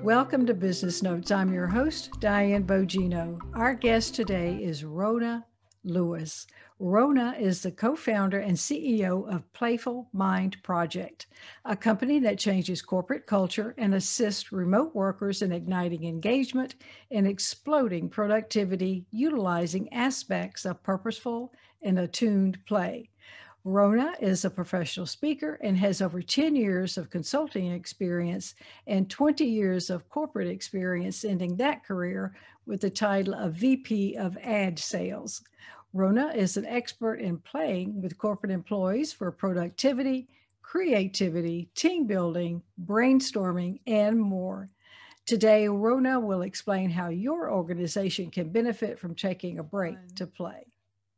Welcome to Business Notes. I'm your host, Diane Bogino. Our guest today is Rona Lewis. Rona is the co-founder and CEO of Playful Mind Project, a company that changes corporate culture and assists remote workers in igniting engagement and exploding productivity, utilizing aspects of purposeful and attuned play. Rona is a professional speaker and has over 10 years of consulting experience and 20 years of corporate experience, ending that career with the title of VP of Ad Sales. Rona is an expert in playing with corporate employees for productivity, creativity, team building, brainstorming, and more. Today, Rona will explain how your organization can benefit from taking a break to play.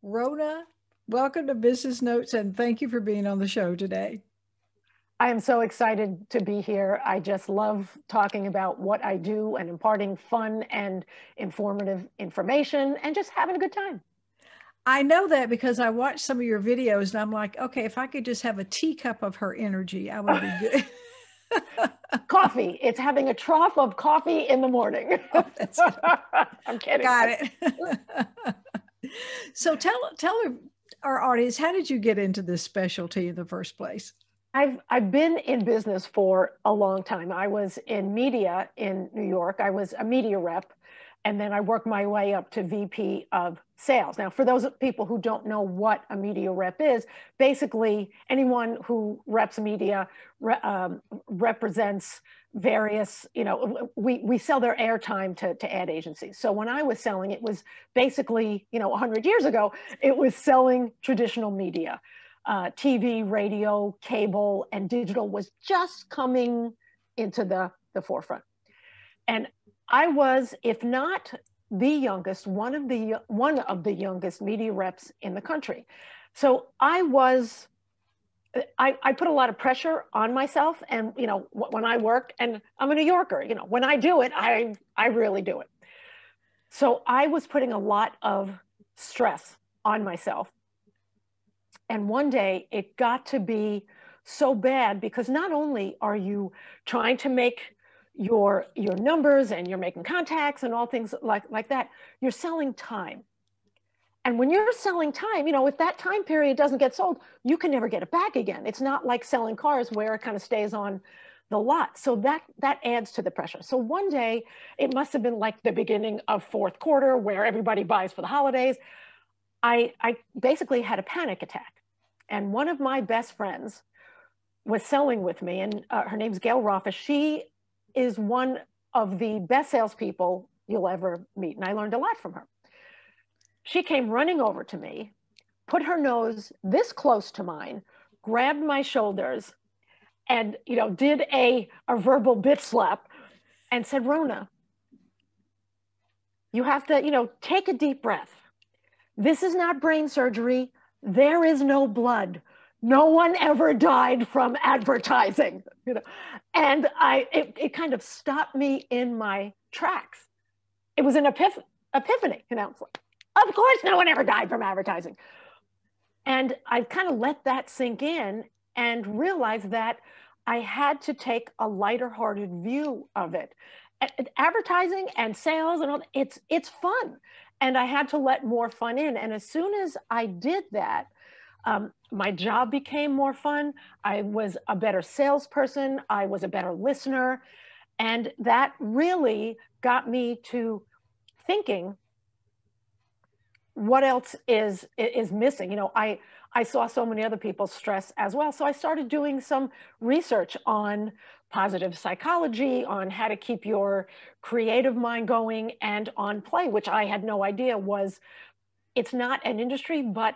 Rona, welcome to Business Notes, and thank you for being on the show today. I am so excited to be here. I just love talking about what I do and imparting fun and informative information and just having a good time. I know that because I watched some of your videos and I'm like, okay, if I could just have a teacup of her energy, I would be good. Coffee. It's having a trough of coffee in the morning. Oh, that's I'm kidding. Got it. So tell our audience, how did you get into this specialty in the first place? I've been in business for a long time. I was in media in New York. I was a media rep, and then I worked my way up to VP of sales. Now, for those people who don't know what a media rep is, basically anyone who reps media represents various, we sell their airtime to ad agencies. So when I was selling, it was basically, 100 years ago, it was selling traditional media. TV, radio, cable, and digital was just coming into the forefront. And I was, if not the youngest, one of the youngest media reps in the country. So I put a lot of pressure on myself, and when I work, and I'm a New Yorker, when I do it, I really do it. So I was putting a lot of stress on myself. And one day it got to be so bad because not only are you trying to make your numbers and you're making contacts and all things like that, you're selling time. And when you're selling time, if that time period doesn't get sold, you can never get it back again. It's not like selling cars where it kind of stays on the lot. So that adds to the pressure. So one day, it must have been like the beginning of fourth quarter where everybody buys for the holidays. I basically had a panic attack. And one of my best friends was selling with me, and her name's Gail Roffa. She is one of the best salespeople you'll ever meet, and I learned a lot from her. She came running over to me, put her nose this close to mine, grabbed my shoulders, and did a verbal bitch slap, and said, "Rona, you have to take a deep breath. This is not brain surgery. There is no blood. No one ever died from advertising." And it kind of stopped me in my tracks. It was an epiphany. It's like, of course, no one ever died from advertising. And I kind of let that sink in and realized that I had to take a lighter-hearted view of it. Advertising and sales and all, it's fun. And I had to let more fun in. And as soon as I did that, my job became more fun. I was a better salesperson. I was a better listener. And that really got me to thinking, what else is missing? I saw so many other people stress as well. So I started doing some research on positive psychology, on how to keep your creative mind going, and on play, which I had no idea it's not an industry, but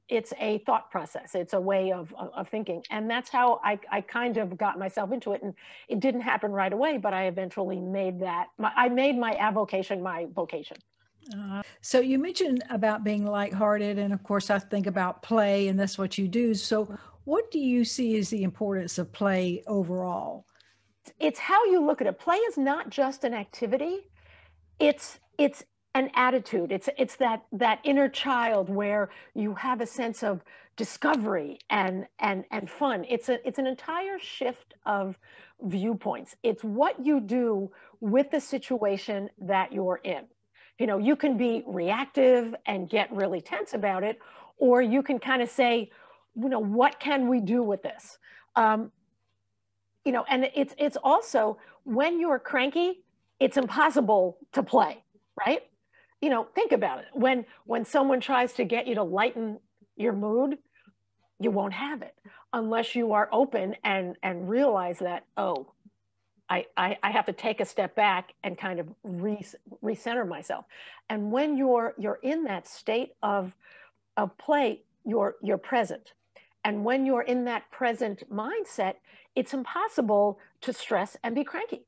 it's a thought process. It's a way of thinking. And that's how I kind of got myself into it. And it didn't happen right away, but I eventually made my avocation my vocation. So you mentioned about being lighthearted, and of course I think about play, and that's what you do. So what do you see as the importance of play overall? It's how you look at it. Play is not just an activity. It's an attitude. It's that inner child where you have a sense of discovery and fun. It's an entire shift of viewpoints. It's what you do with the situation that you're in. You know, you can be reactive and get really tense about it, or you can kind of say, you know, what can we do with this? You know, and it's also when you're cranky, it's impossible to play, right? You know, think about it. When someone tries to get you to lighten your mood, you won't have it unless you are open and realize that, oh, I have to take a step back and kind of recenter myself. And when you're in that state of play, you're present. And when you're in that present mindset, it's impossible to stress and be cranky.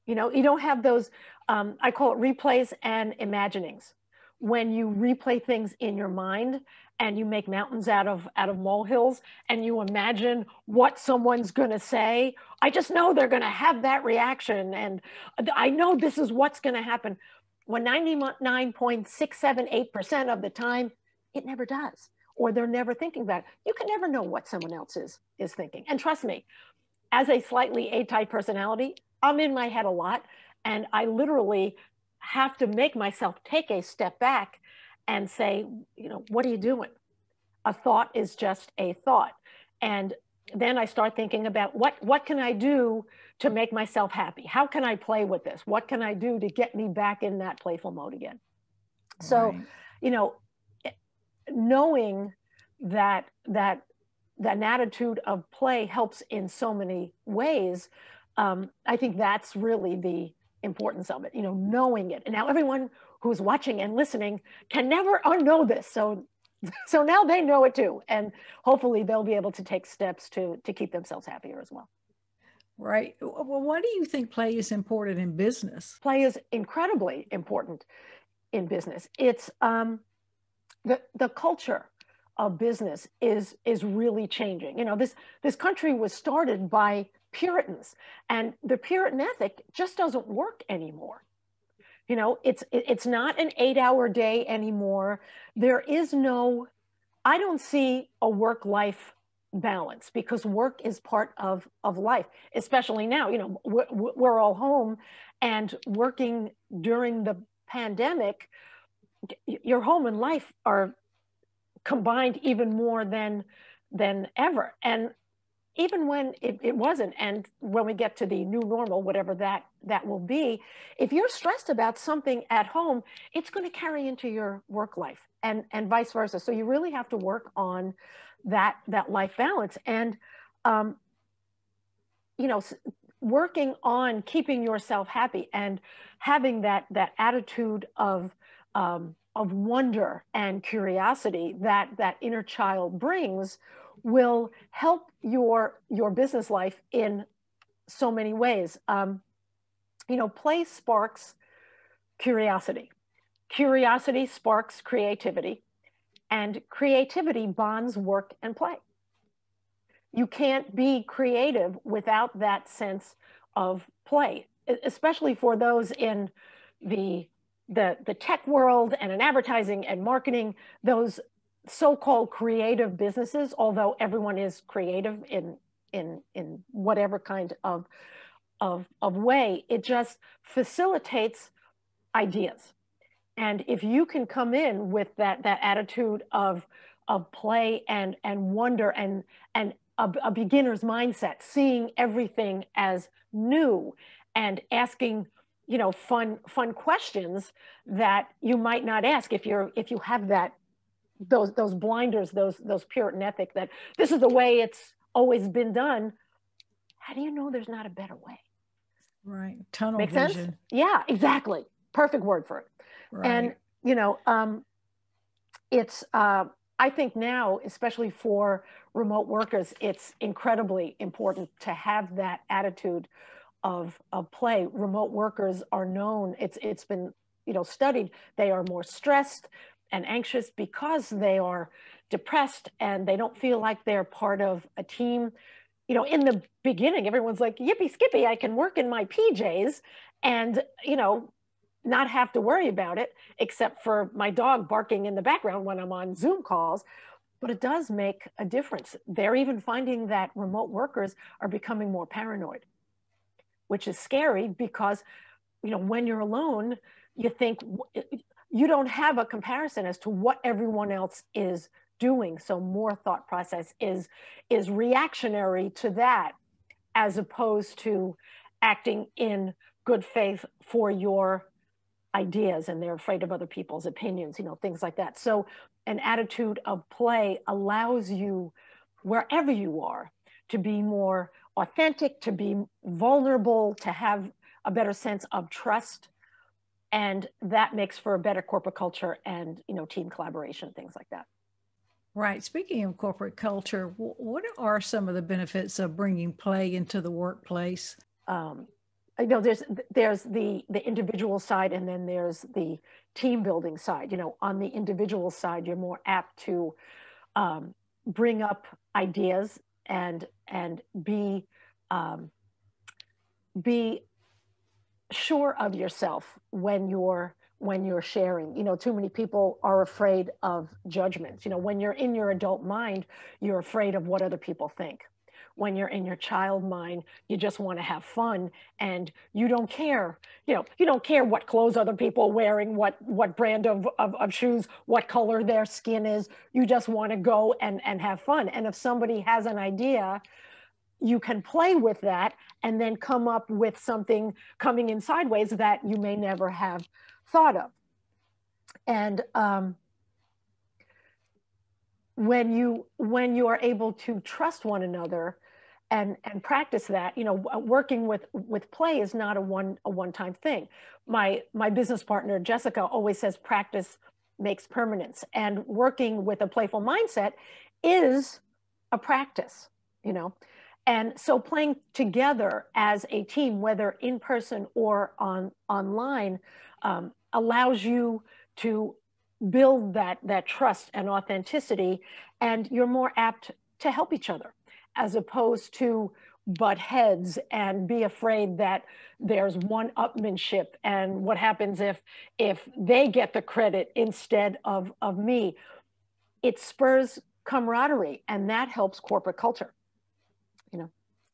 You know, you don't have those, I call it replays and imaginings. When you replay things in your mind and you make mountains out of molehills and you imagine what someone's going to say, I just know they're going to have that reaction. And I know this is what's going to happen. When 99.678% of the time, it never does. Or they're never thinking about it. You can never know what someone else is thinking. And trust me, as a slightly A-type personality, I'm in my head a lot. And I literally have to make myself take a step back and say, you know, what are you doing? A thought is just a thought. And then I start thinking about what can I do to make myself happy? How can I play with this? What can I do to get me back in that playful mode again? Right. So, you know, knowing that an attitude of play helps in so many ways, I think that's really the importance of it, you know, knowing it. And now everyone who's watching and listening can never unknow this. So now they know it too. And hopefully they'll be able to take steps to keep themselves happier as well. Right. Well, why do you think play is important in business? Play is incredibly important in business. It's the culture of business is really changing. You know, this country was started by Puritans, and the Puritan ethic just doesn't work anymore. You know, it's not an 8-hour day anymore. There is no, I don't see a work-life balance because work is part of life, especially now. You know, we're all home and working during the pandemic. Your home and life are combined even more than ever. And even when it wasn't, and when we get to the new normal, whatever that will be, if you're stressed about something at home, it's going to carry into your work life and vice versa. So you really have to work on that life balance. And, you know, working on keeping yourself happy and having that attitude of wonder and curiosity that inner child brings will help your business life in so many ways. You know, play sparks curiosity. Curiosity sparks creativity, and creativity bonds work and play. You can't be creative without that sense of play, especially for those in the tech world and in advertising and marketing, those so-called creative businesses, although everyone is creative in whatever kind of way, it just facilitates ideas. And if you can come in with that attitude of play and wonder and a beginner's mindset, seeing everything as new and asking, you know, fun questions that you might not ask if you have those blinders, those Puritan ethic that this is the way it's always been done. How do you know there's not a better way? Right. Tunnel Make vision. sense? Yeah, exactly. Perfect word for it. Right. And, you know, it's, I think now, especially for remote workers, it's incredibly important to have that attitude of play. Remote workers are known, it's been, you know, studied, they are more stressed and anxious because they are depressed and they don't feel like they're part of a team. You know, in the beginning, everyone's like, yippee skippy, I can work in my PJs and, you know, not have to worry about it, except for my dog barking in the background when I'm on Zoom calls. but it does make a difference. They're even finding that remote workers are becoming more paranoid, which is scary because, you know, when you're alone, you think you don't have a comparison as to what everyone else is doing. So more thought process is reactionary to that, as opposed to acting in good faith for your ideas, and they're afraid of other people's opinions, you know, things like that. So an attitude of play allows you, wherever you are, to be more authentic, to be vulnerable, to have a better sense of trust. And that makes for a better corporate culture and, you know, team collaboration, things like that. Right. Speaking of corporate culture, what are some of the benefits of bringing play into the workplace? You know, there's the individual side, and then there's the team building side. You know, on the individual side, you're more apt to bring up ideas and be sure of yourself when you're sharing. You know, too many people are afraid of judgments. You know, when you're in your adult mind, you're afraid of what other people think. When you're in your child mind, you just want to have fun, and you don't care. You know, you don't care what clothes other people are wearing, what brand of shoes, what color their skin is. You just want to go and have fun. And if somebody has an idea, you can play with that and then come up with something coming in sideways that you may never have thought of. And when you are able to trust one another and practice that, you know, working with play is not a one-time thing. My business partner Jessica always says practice makes permanence, and working with a playful mindset is a practice, you know. And so playing together as a team, whether in person or online, allows you to build that trust and authenticity, and you're more apt to help each other, as opposed to butt heads and be afraid that there's one-upmanship and what happens if they get the credit instead of me. It spurs camaraderie, and that helps corporate culture, you know.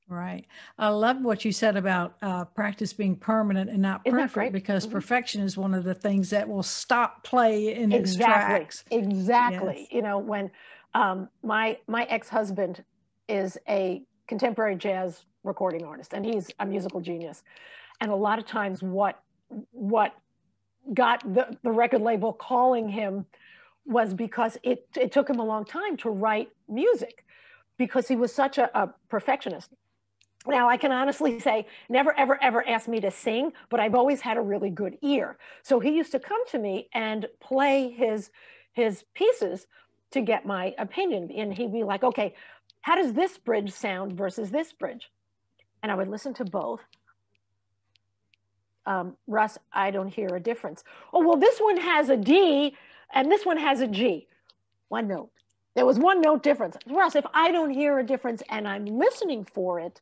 Right. I love what you said about practice being permanent and not Isn't that perfect, great? because perfection is one of the things that will stop play in its Exactly. tracks. Exactly. Yes. You know, when my ex-husband is a contemporary jazz recording artist, and he's a musical genius. And a lot of times what got the record label calling him was because it took him a long time to write music, because he was such a perfectionist. Now, I can honestly say, never, ever, ever asked me to sing, but I've always had a really good ear. So he used to come to me and play his pieces to get my opinion. And he'd be like, okay, how does this bridge sound versus this bridge? And I would listen to both. Russ, I don't hear a difference. Oh, well, this one has a D and this one has a G. One note. There was one note difference. Russ, if I don't hear a difference and I'm listening for it,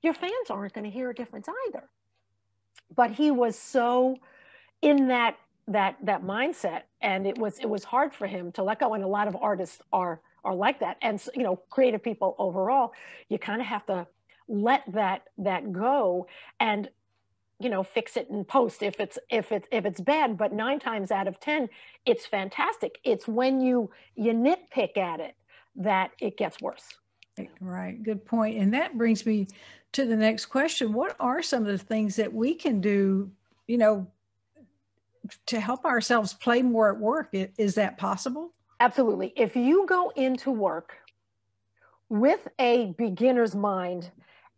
your fans aren't going to hear a difference either. But he was so in that mindset, and it was hard for him to let go. And a lot of artists are like that. And, you know, creative people overall, you kind of have to let that go and, you know, fix it in post if it's bad. But 9 times out of 10, it's fantastic. It's when you nitpick at it that it gets worse. Right. Good point. And that brings me to the next question. What are some of the things that we can do, you know, to help ourselves play more at work? Is that possible? Absolutely. If you go into work with a beginner's mind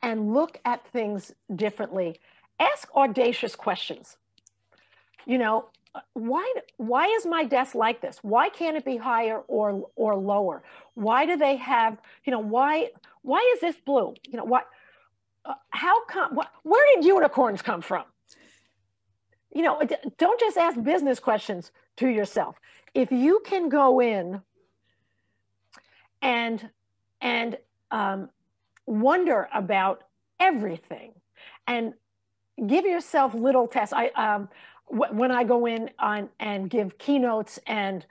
and look at things differently, ask audacious questions. You know, why is my desk like this? Why can't it be higher or lower? Why do they have, you know, why is this blue? You know, what, how come, where did unicorns come from? You know, don't just ask business questions to yourself. If you can go in and wonder about everything and give yourself little tests. When I go in and give keynotes and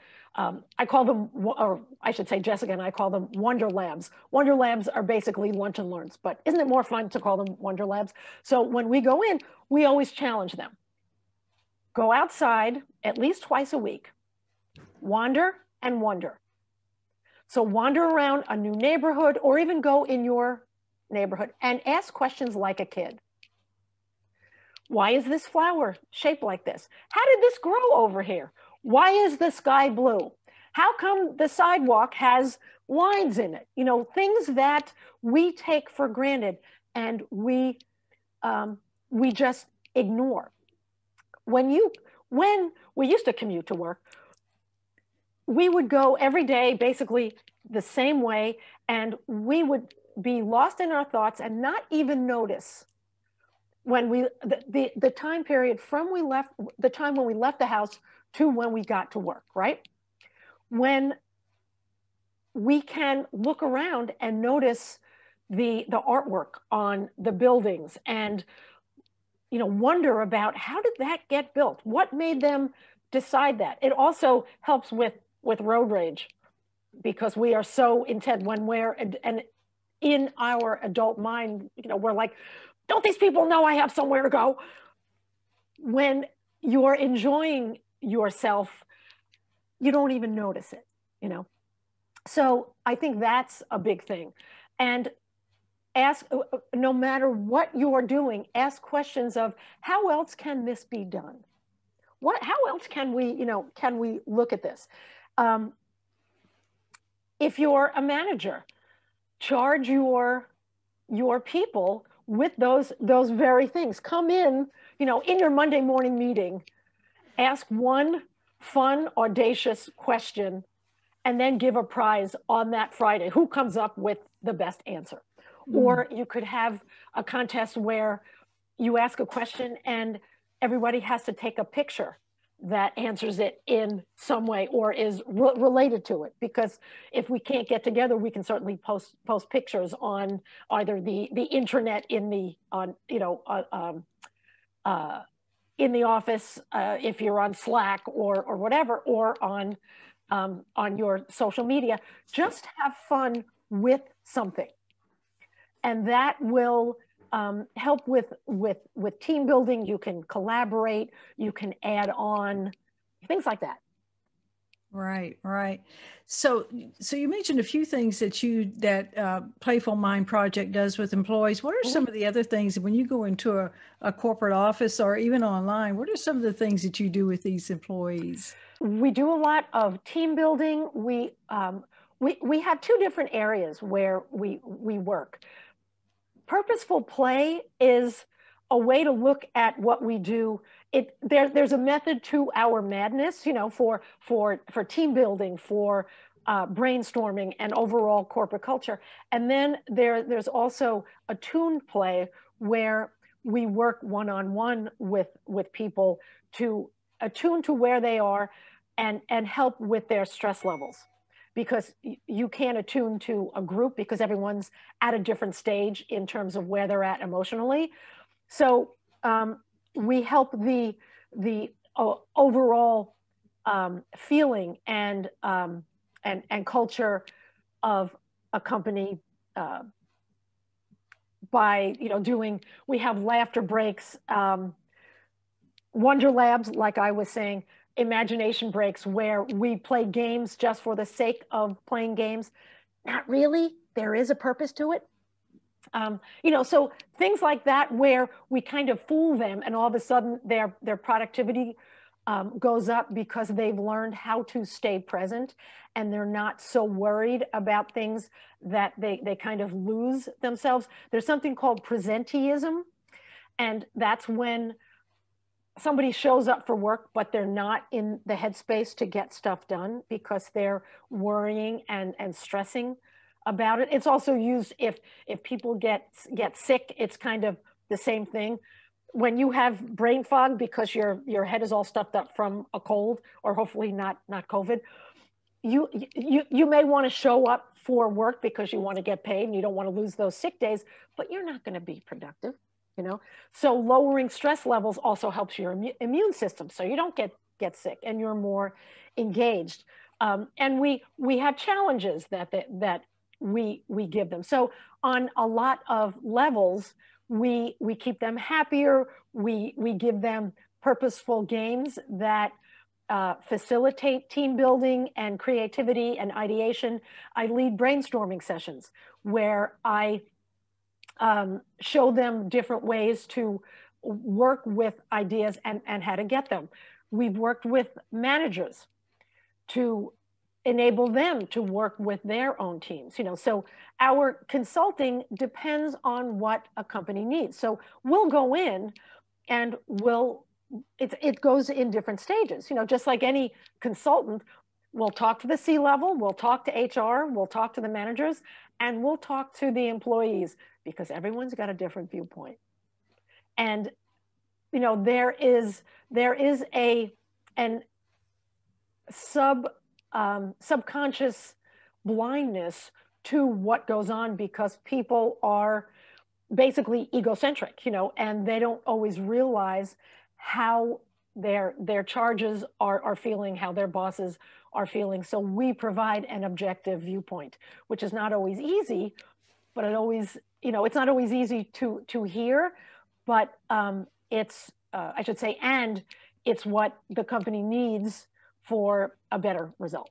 I call them, or I should say Jessica and I call them Wonder Labs. Wonder Labs are basically lunch and learns, but isn't it more fun to call them Wonder Labs? So when we go in, we always challenge them. Go outside at least twice a week, wander and wonder. So wander around a new neighborhood or even go in your neighborhood and ask questions like a kid. Why is this flower shaped like this? How did this grow over here? Why is the sky blue? How come the sidewalk has lines in it? You know, things that we take for granted and we just ignore. When we used to commute to work, we would go every day basically the same way, and we would be lost in our thoughts and not even notice when the time period from the time when we left the house to when we got to work, right? When we can look around and notice the artwork on the buildings and, you know, wonder about how did that get built? What made them decide that? It also helps with road rage, because we are so intent when we're, and in our adult mind, you know, we're like, don't these people know I have somewhere to go? When you're enjoying yourself, you don't even notice it, you know? So I think that's a big thing. And ask, no matter what you're doing, ask questions of how else can this be done? How else can we, you know, can we look at this? If you're a manager, charge your people with those very things. Come in, you know, in your Monday morning meeting, ask one fun, audacious question, and then give a prize on that Friday. Who comes up with the best answer? Or you could have a contest where you ask a question and everybody has to take a picture that answers it in some way or is related to it. Because if we can't get together, we can certainly post pictures on either the internet in the in the office, if you're on Slack or whatever, or on your social media. Just have fun with something, and that will help with team building. You can collaborate, you can add on, things like that. Right, right. So you mentioned a few things that Playful Mind Project does with employees. What are some of the other things when you go into a corporate office or even online? What are some of the things that you do with these employees? We do a lot of team building. We have two different areas where we work. Purposeful play is a way to look at what we do. There's a method to our madness, you know, for team building, for brainstorming, and overall corporate culture. And then there's also attuned play where we work one-on-one with people to attune to where they are and help with their stress levels. Because you can't attune to a group because everyone's at a different stage in terms of where they're at emotionally. So we help the overall feeling and culture of a company by, you know, we have laughter breaks, Wonder Labs, like I was saying, imagination breaks where we play games just for the sake of playing games. Not really. There is a purpose to it. You know, so things like that where we kind of fool them and all of a sudden their productivity goes up because they've learned how to stay present and they're not so worried about things that they kind of lose themselves. There's something called presenteeism, and that's when somebody shows up for work, but they're not in the headspace to get stuff done because they're worrying and stressing about it. It's also used if people get sick. It's kind of the same thing. When you have brain fog because your head is all stuffed up from a cold, or hopefully not COVID, you may want to show up for work because you want to get paid and you don't want to lose those sick days, but you're not going to be productive. You know, so lowering stress levels also helps your immune system, so you don't get sick and you're more engaged. And we have challenges that we give them. So on a lot of levels, we keep them happier. We give them purposeful games that facilitate team building and creativity and ideation. I lead brainstorming sessions where I show them different ways to work with ideas and how to get them. We've worked with managers to enable them to work with their own teams. So our consulting depends on what a company needs. So we'll go in and it goes in different stages. Just like any consultant, we'll talk to the C-level, we'll talk to HR, we'll talk to the managers, and we'll talk to the employees, because everyone's got a different viewpoint. And there is an subconscious blindness to what goes on, because people are basically egocentric, and they don't always realize how their charges are feeling, how their bosses are feeling. So we provide an objective viewpoint, which is not always easy, but it's not always easy to hear, but it's I should say, and it's what the company needs for a better result.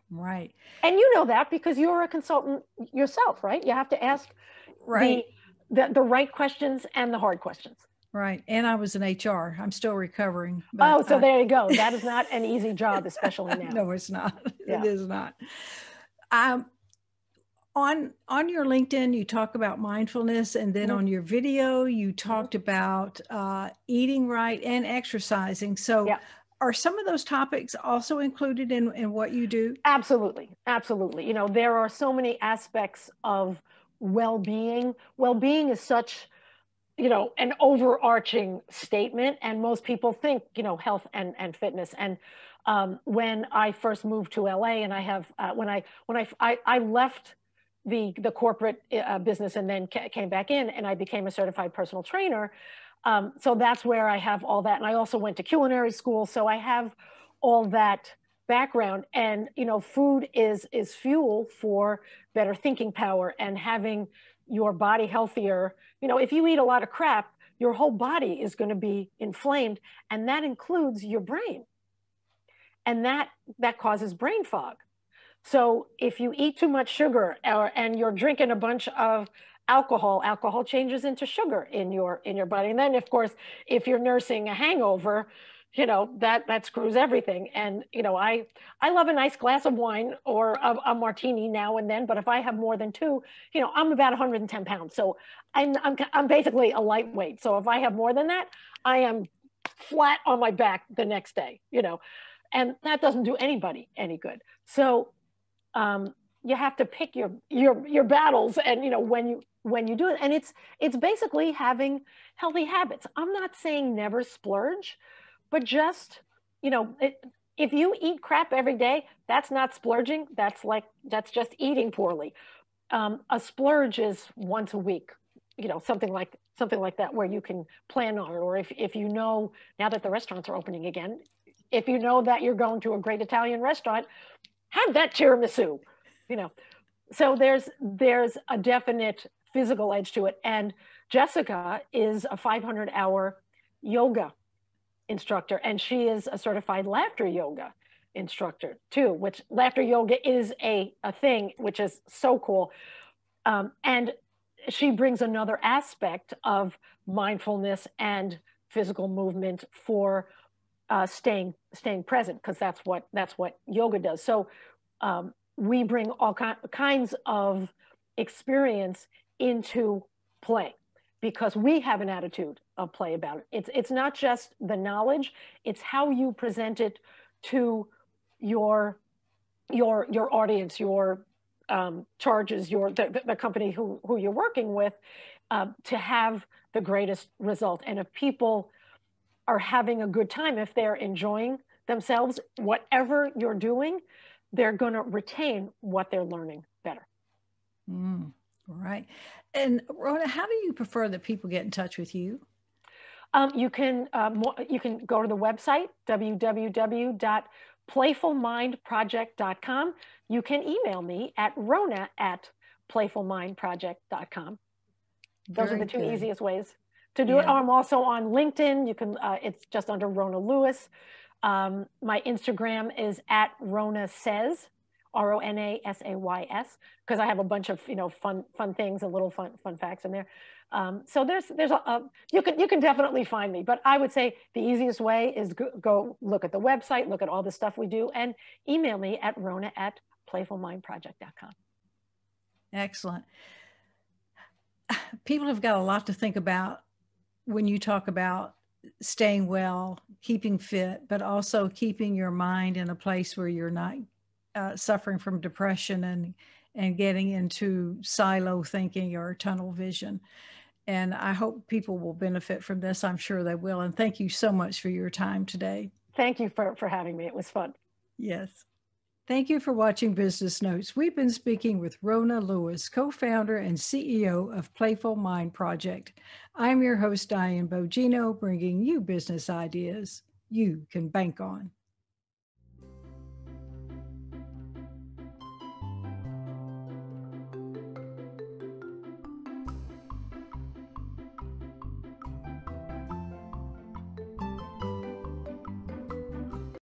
Right. And you know that because you're a consultant yourself, right? You have to ask the right questions and the hard questions. Right. And I was in HR. I'm still recovering. Oh, so there you go. That is not an easy job, especially now. No, it's not. Yeah. It is not. On your LinkedIn, you talk about mindfulness, and then on your video, you talked about eating right and exercising. So are some of those topics also included in what you do? Absolutely. Absolutely. There are so many aspects of well-being. Well-being is such, an overarching statement, and most people think, health and fitness. And when I first moved to LA, and I left the corporate business and then came back in, and I became a certified personal trainer. So that's where I have all that. And I also went to culinary school. So I have all that background, and, food is fuel for better thinking power and having your body healthier. If you eat a lot of crap, your whole body is going to be inflamed, and that includes your brain. And that causes brain fog. So if you eat too much sugar and you're drinking a bunch of alcohol changes into sugar in your body. And then, of course, if you're nursing a hangover, that screws everything. And, I love a nice glass of wine or a martini now and then, but if I have more than two, I'm about 110 pounds. So I'm basically a lightweight. So if I have more than that, I am flat on my back the next day, and that doesn't do anybody any good. So you have to pick your battles, and when you do it, and it's basically having healthy habits. I'm not saying never splurge, but just if you eat crap every day, that's not splurging. That's just eating poorly. A splurge is once a week, something like that, where you can plan on it. Or if now that the restaurants are opening again, if you know that you're going to a great Italian restaurant, have that tiramisu, So there's a definite physical edge to it. And Jessica is a 500-hour yoga instructor, and she is a certified laughter yoga instructor too, which laughter yoga is a thing, which is so cool. And she brings another aspect of mindfulness and physical movement for staying present, because that's what yoga does. So we bring all kinds of experience into play, because we have an attitude of play about it. It's not just the knowledge; it's how you present it to your audience, your charges, the company who you're working with, to have the greatest result. And if people are having a good time, if they're enjoying themselves, whatever you're doing, they're going to retain what they're learning better. Right. And Rona, how do you prefer that people get in touch with you? You can go to the website, playfulmindproject.com. You can email me at rona@playfulmindproject.com. Those are Very the two good. easiest ways to do it. Yeah. I'm also on LinkedIn. You can, it's just under Rona Lewis. My Instagram is at Rona Says, RONASAYS, because I have a bunch of fun things and little fun facts in there. So there's you can definitely find me, but I would say the easiest way is go look at the website, look at all the stuff we do, and email me at rona@playfulmindproject.com. Excellent. People have got a lot to think about when you talk about staying well, keeping fit, but also keeping your mind in a place where you're not suffering from depression and getting into silo thinking or tunnel vision. And I hope people will benefit from this. I'm sure they will. And thank you so much for your time today. Thank you for having me. It was fun. Yes. Thank you for watching Business Notes. We've been speaking with Rona Lewis, co-founder and CEO of Playful Mind Project. I'm your host, Diane Bogino, bringing you business ideas you can bank on.